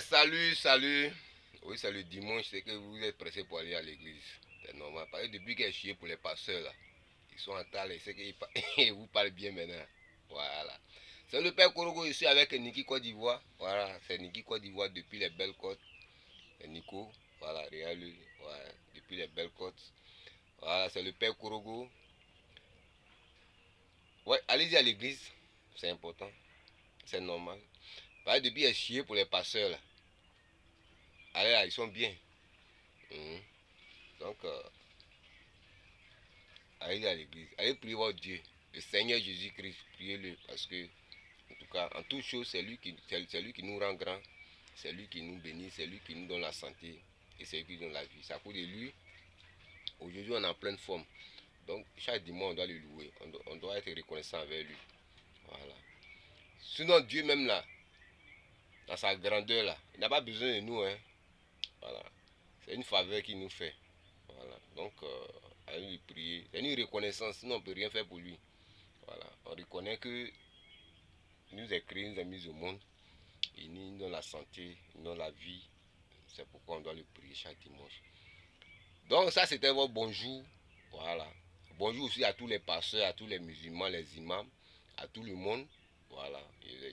Salut, salut. Oui, c'est le dimanche, c'est que vous êtes pressé pour aller à l'église. C'est normal. Parce que depuis qu'elle chié pour les pasteurs, là, ils sont en taille, c'est qu'ils vous parlent bien maintenant. Voilà. C'est le père Korogo ici avec Niki Côte d'Ivoire. Voilà, c'est Niki Côte d'Ivoire depuis les belles côtes. Et Nico, voilà, regarde-le. Ouais, depuis les belles côtes. Voilà, c'est le père Korogo. Ouais, allez-y à l'église. C'est important. C'est normal. Parce que depuis qu'elle chié pour les pasteurs, là. Allez là, ils sont bien. Mhm. Donc, allez à l'église, allez prier votre Dieu, le Seigneur Jésus-Christ, priez-le, parce que, en tout cas, en toute chose, c'est lui qui nous rend grand, c'est lui qui nous bénit, c'est lui qui nous donne la santé, et c'est lui qui nous donne la vie. C'est à cause de lui, aujourd'hui, on est en pleine forme. Donc, chaque dimanche, on doit le louer, on doit être reconnaissant avec lui. Voilà. Sinon, Dieu même là, dans sa grandeur là, il n'a pas besoin de nous, hein. Voilà. C'est une faveur qu'il nous fait. Voilà. Donc, allez lui prier. C'est une reconnaissance, sinon on ne peut rien faire pour lui. Voilà. On reconnaît que il nous a créé, il nous a mis au monde. Il nous donne la santé, il nous donne la vie. C'est pourquoi on doit le prier chaque dimanche. Donc ça c'était votre bonjour. Voilà. Bonjour aussi à tous les pasteurs, à tous les musulmans, les imams, à tout le monde. Voilà.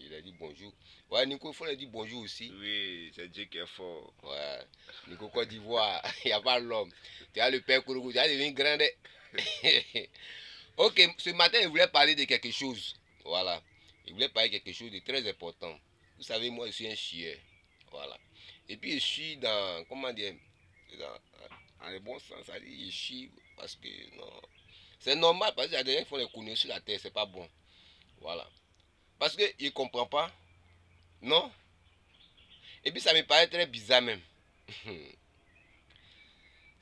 Il a dit bonjour. Ouais, Nico, il faut lui dire bonjour aussi. Oui, c'est Dieu qui est fort. Ouais. Nico Côte d'Ivoire, il n'y a pas l'homme. Tu as le père Kourougou, tu as devenu grand. Ok, ce matin, il voulait parler de quelque chose. Voilà. Il voulait parler de quelque chose de très important. Vous savez, moi, je suis un chieur. Voilà. Et puis, je suis dans, comment dire, dans le bon sens. Ça dit, je chie parce que, non. C'est normal, parce qu'il y a des gens qui font les conneries sur la terre, c'est pas bon. Voilà. Parce qu'il ne comprend pas. Non. Et puis, ça me paraît très bizarre même.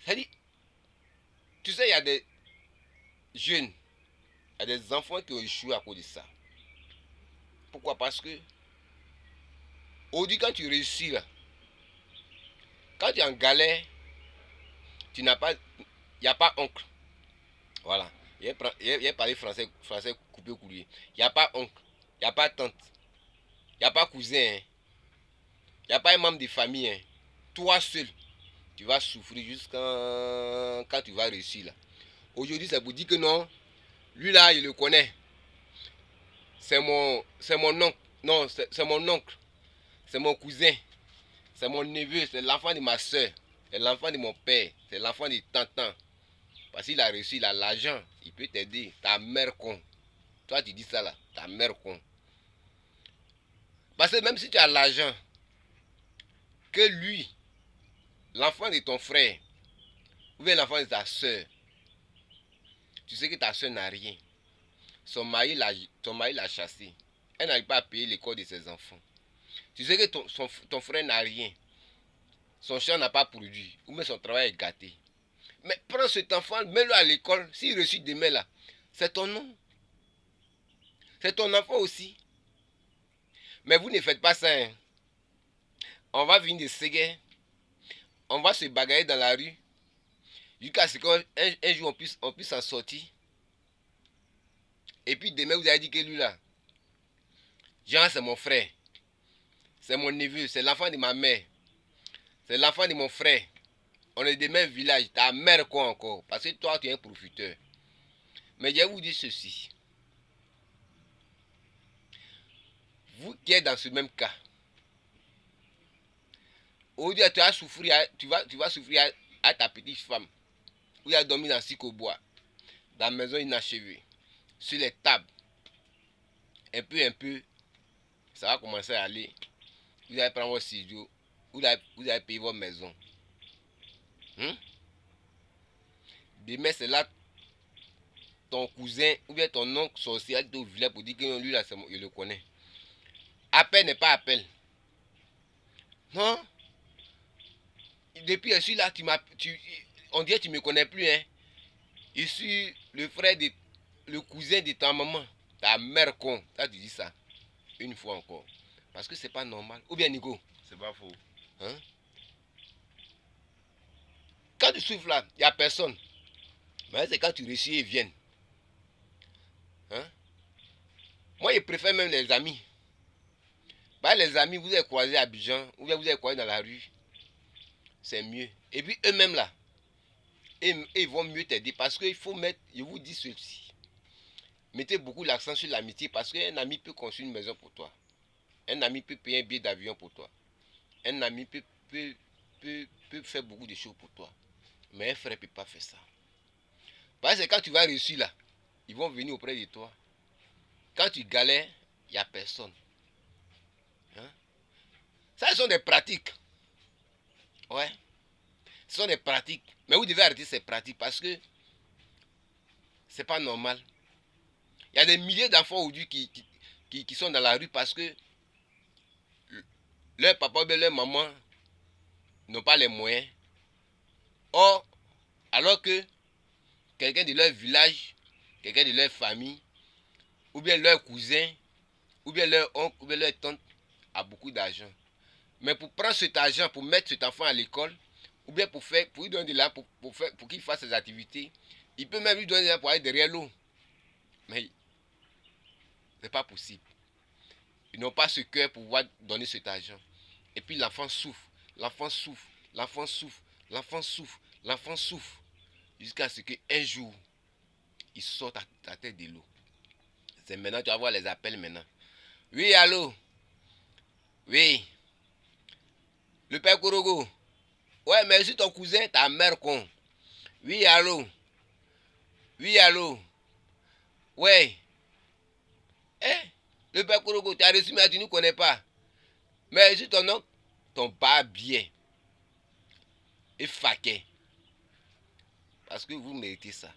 Ça dit, tu sais, il y a des jeunes, il y a des enfants qui ont échoué à cause de ça. Pourquoi? Parce que, aujourd'hui, quand tu réussis là, quand tu es en galère, tu n'as pas, il n'y a pas oncle. Voilà. Il a parlé français, français coupé au coulier. Il n'y a pas oncle, il n'y a pas tante, il n'y a pas cousin, hein. Il n'y a pas un membre de famille. Hein. Toi seul, tu vas souffrir jusqu'à quand tu vas réussir là. Aujourd'hui, c'est pour dire que non, lui là, il le connaît. C'est mon oncle. Non, c'est mon oncle. C'est mon cousin. C'est mon neveu. C'est l'enfant de ma soeur. C'est l'enfant de mon père. C'est l'enfant de tonton. Parce qu'il a réussi, il a l'argent, il peut t'aider. Ta mère con. Toi, tu dis ça là, ta mère con. Parce que même si tu as l'argent, que lui, l'enfant de ton frère, ou bien l'enfant de ta soeur, tu sais que ta soeur n'a rien. Ton mari l'a chassé. Elle n'arrive pas à payer l'école de ses enfants. Tu sais que ton frère n'a rien. Son champ n'a pas produit. Ou même son travail est gâté. Mais prends cet enfant, mets-le à l'école. S'il réussit demain là, c'est ton nom. C'est ton enfant aussi. Mais vous ne faites pas ça. Hein. On va venir de Séguin. On va se bagarrer dans la rue. Jusqu'à ce qu'un jour on puisse s'en sortir. Et puis demain, vous allez dire que lui là, Jean, c'est mon frère. C'est mon neveu. C'est l'enfant de ma mère. C'est l'enfant de mon frère. On est des mêmes villages. Ta mère quoi encore? Parce que toi, tu es un profiteur. Mais je vais vous dire ceci. Vous qui êtes dans ce même cas, aujourd'hui, tu vas souffrir, tu vas souffrir à ta petite femme. Où il a dormi dans Sikobois, dans la maison inachevée, sur les tables. Un peu, ça va commencer à aller. Vous allez prendre votre studio, vous allez payer votre maison. Hein? Demain, c'est là ton cousin ou bien ton oncle sorcier a été au village pour dire que lui là, je le connais. Appel n'est pas appel. Non? Depuis je suis là, on dirait que tu ne me connais plus. Hein? Je suis le cousin de ta maman, ta mère con. Ça, tu dis ça une fois encore. Parce que c'est pas normal. Ou bien, Nico? C'est pas faux. Hein? Quand tu souffles là, il n'y a personne. Mais c'est quand tu réussis, ils viennent. Hein? Moi, je préfère même les amis. Par les amis, vous avez croisé à Abidjan, ou bien vous avez croisé dans la rue, c'est mieux. Et puis eux-mêmes là, ils vont mieux t'aider parce qu'il faut mettre, je vous dis ceci, mettez beaucoup l'accent sur l'amitié parce qu'un ami peut construire une maison pour toi. Un ami peut payer un billet d'avion pour toi. Un ami peut faire beaucoup de choses pour toi. Mais un frère ne peut pas faire ça. Parce que quand tu vas réussir là, ils vont venir auprès de toi. Quand tu galères, il n'y a personne. Hein? Ça, ce sont des pratiques. Ouais. Ce sont des pratiques. Mais vous devez arrêter ces pratiques parce que c'est pas normal. Il y a des milliers d'enfants aujourd'hui qui sont dans la rue parce que leur papa ou leur maman n'ont pas les moyens. Or, alors que quelqu'un de leur village, quelqu'un de leur famille, ou bien leur cousin, ou bien leur oncle, ou bien leur tante a beaucoup d'argent. Mais pour prendre cet argent, pour mettre cet enfant à l'école, ou bien pour lui donner de l'argent pour qu'il fasse ses activités, il peut même lui donner de l'argent pour aller derrière l'eau. Mais ce n'est pas possible. Ils n'ont pas ce cœur pour pouvoir donner cet argent. Et puis l'enfant souffre, l'enfant souffre, l'enfant souffre, l'enfant souffre, l'enfant souffre. Jusqu'à ce qu'un jour, il sorte à tête de l'eau. C'est maintenant, tu vas voir les appels maintenant. Oui, allô? Oui. Le père Korogo. Ouais, mais je suis ton cousin, ta mère con. Oui, allô? Oui, allô? Ouais. Hein? Le père Korogo, tu as reçu, mais tu ne connais pas. Mais je suis ton oncle, ton bien. Et faquet. Parce que vous méritez ça.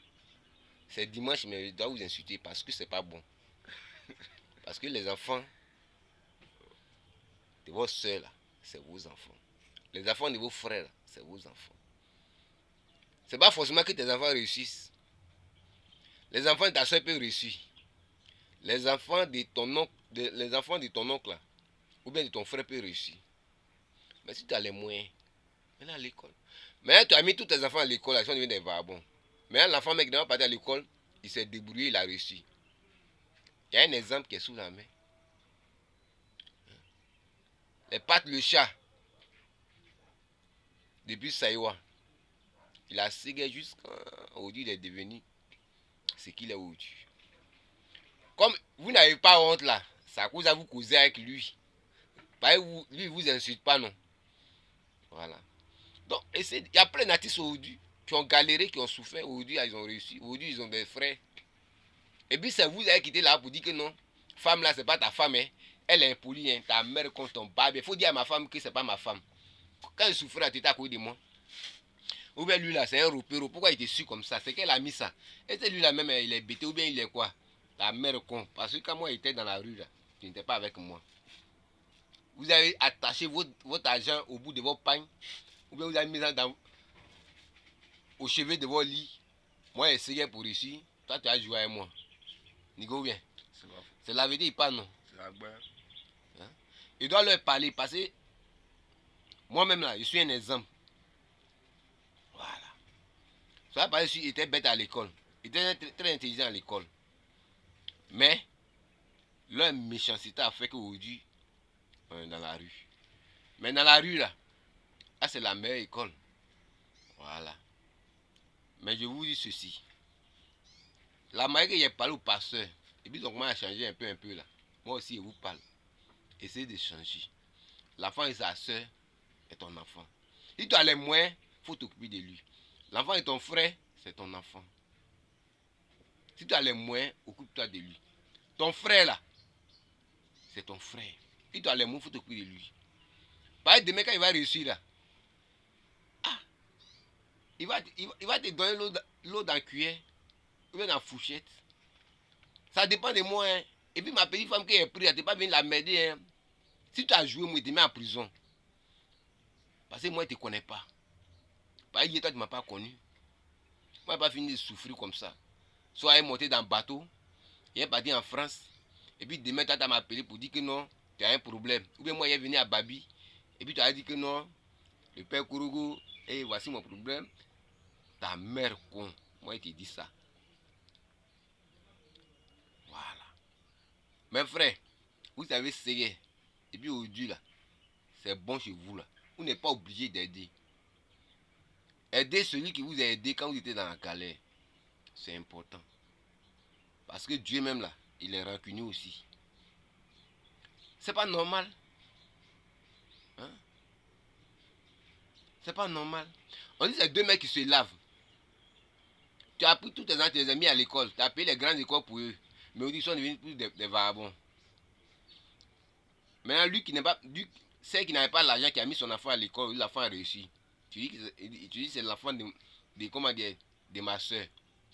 C'est dimanche, mais je dois vous insulter parce que c'est pas bon. Parce que les enfants de vos soeurs, c'est vos enfants. Les enfants de vos frères, c'est vos enfants. C'est pas forcément que tes enfants réussissent. Les enfants de ta soeur peuvent réussir. Les enfants de ton oncle, là, ou bien de ton frère peuvent réussir. Mais si tu as les moyens, mets-les à l'école. Mais tu as mis tous tes enfants à l'école, ils sont devenus des vagabonds. Mais l'enfant mec qui n'est pas parti à l'école, il s'est débrouillé, il a réussi. Il y a un exemple qui est sous la main. Les pattes le chat. Depuis Saïwa, il a ségué jusqu'à aujourd'hui, il est devenu ce qu'il est aujourd'hui. Comme vous n'avez pas honte là, ça cause à vous causer avec lui. Lui, il vous insulte pas, non. Voilà. Donc, il y a plein d'artistes aujourd'hui qui ont galéré, qui ont souffert. Aujourd'hui, ils ont réussi. Aujourd'hui, ils ont des frères. Et puis, c'est vous qui avez quitté là pour dire que non, femme là, c'est pas ta femme. Hein. Elle est impolie. Hein. Ta mère contre ton barbe. Il faut dire à ma femme que c'est pas ma femme. Quand il souffrait, tu étais à côté de moi. Ou bien lui là, c'est un ropéro. Pourquoi il était su comme ça? C'est qu'elle a mis ça. Et c'est lui là même, il est bêté ou bien il est quoi? Ta mère con. Parce que quand moi j'étais dans la rue là, tu n'étais pas avec moi. Vous avez attaché votre argent au bout de votre pagne. Ou bien vous avez mis ça au chevet de votre lit. Moi j'ai essayé pour ici. Toi tu as joué avec moi. Nigo bien. C'est la vérité, il parle non. C'est la guerre. Hein? Il doit leur parler parce que moi-même là, je suis un exemple. Voilà. Ça va parce qu'il était bête à l'école. Il était très, très intelligent à l'école. Mais leur méchanceté a fait qu'aujourd'hui, on est dans la rue. Mais dans la rue là, c'est la meilleure école. Voilà. Mais je vous dis ceci. La manière que j'ai parlé au pasteur, et puis donc moi j'ai changé un peu là. Moi aussi je vous parle. Essayez de changer. L'enfant et sa soeur est ton enfant. Si tu as les moyens, il faut t'occuper de lui. L'enfant est ton frère, c'est ton enfant. Si tu as les moyens, occupe-toi de lui. Ton frère là, c'est ton frère. Si tu as les moyens, il faut t'occuper de lui. Par exemple, demain quand il va réussir là, il va te donner l'eau dans la cuillère, ou bien dans la fourchette. Ça dépend de moi. Hein. Et puis ma petite femme qui est prise, elle ne pas venir la m'aider. Hein. Si tu as joué, moi, je te mets en prison. Parce que moi, je ne te connais pas. Parce que toi, tu ne m'as pas connu. Moi, je n'ai pas fini de souffrir comme ça. Soit elle est montée dans le bateau, elle est partie en France. Et puis demain, tu m'as appelé pour dire que non, tu as un problème. Ou bien moi, elle est venue à Babi. Et puis tu as dit que non, le père Kourougou, et voici mon problème. Ta mère con. Moi, je te dis ça. Voilà. Mes frères, vous avez essayé. Et puis aujourd'hui là, c'est bon chez vous là. Vous n'êtes pas obligé d'aider. Aidez celui qui vous a aidé quand vous étiez dans la galère. C'est important. Parce que Dieu même là, il est rancunier aussi. C'est pas normal. Hein? C'est pas normal. On dit que c'est deux mecs qui se lavent. Tu as pris tous tes gens, tu les as mis à l'école. Tu as payé les grandes écoles pour eux. Mais aujourd'hui, ils sont devenus plus des vagabonds. Maintenant, lui qui n'est pas. Celle qui n'avait pas l'argent, qui a mis son enfant à l'école, l'enfant a réussi. Tu dis que c'est l'enfant comment dire, de ma soeur,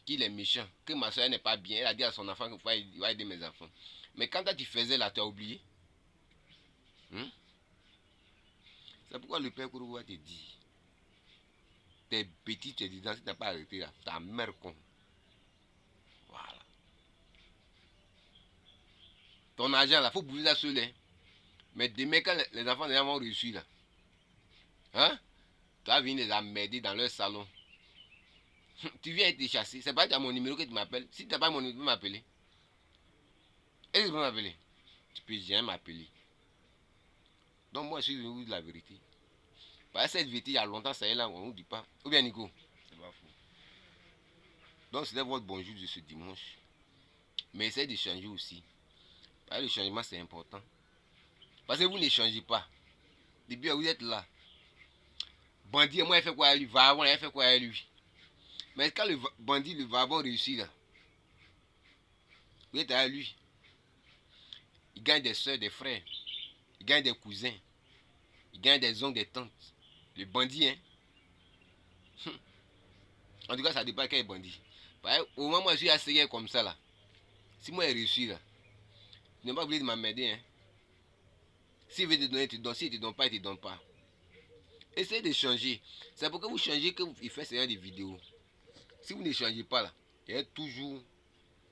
qu'il est méchant, que ma soeur n'est pas bien. Elle a dit à son enfant qu'il va aider mes enfants. Mais quand toi tu faisais là, tu as oublié. Hein? C'est pourquoi le père Kourou va te dire. T'es petit, tu es dedans, si tu n'as pas arrêté là, ta mère con. Voilà. Ton argent là, il faut bouger ça seul. Hein? Mais demain, quand les enfants vont réussir là, hein? Tu vas venir les emmerder dans leur salon. Tu viens être chassé. C'est pas que tu as mon numéro que tu m'appelles. Si tu n'as pas mon numéro, tu peux m'appeler. Est-ce que tu peux m'appeler? Tu peux jamais m'appeler. Donc moi, je suis venu vous dire la vérité. Parce que cette vérité, il y a longtemps, ça y est là, on ne nous dit pas. Ou bien Nico? C'est pas faux. Donc c'était votre bonjour de ce dimanche. Mais essayez de changer aussi. Parce que le changement, c'est important. Parce que vous ne changez pas. Depuis que vous êtes là. Bandit, moi, il fait quoi à lui? Vagabond, il fait quoi à lui? Mais quand le bandit, le vagabond réussit là, vous êtes à lui. Il gagne des soeurs, des frères. Il gagne des cousins. Il gagne des oncles, des tantes. Le bandit, hein. En tout cas, ça dépend quel bandit. Au moment où je suis assis comme ça là, si moi j'ai réussi là, tu n'es pas obligé de m'emmerder, hein. S'il veut te donner, tu donnes. S'il ne te donne pas, il ne te donne pas. Essayez de changer. C'est pour que vous changez que il fait ce genre de vidéos. Si vous ne changez pas là, il va toujours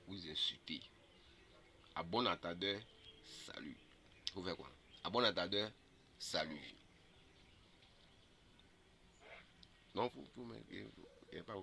vous insulter. À bon entendeur, salut. Vous faites quoi? À bon entendeur, salut. Non, il n'y a pas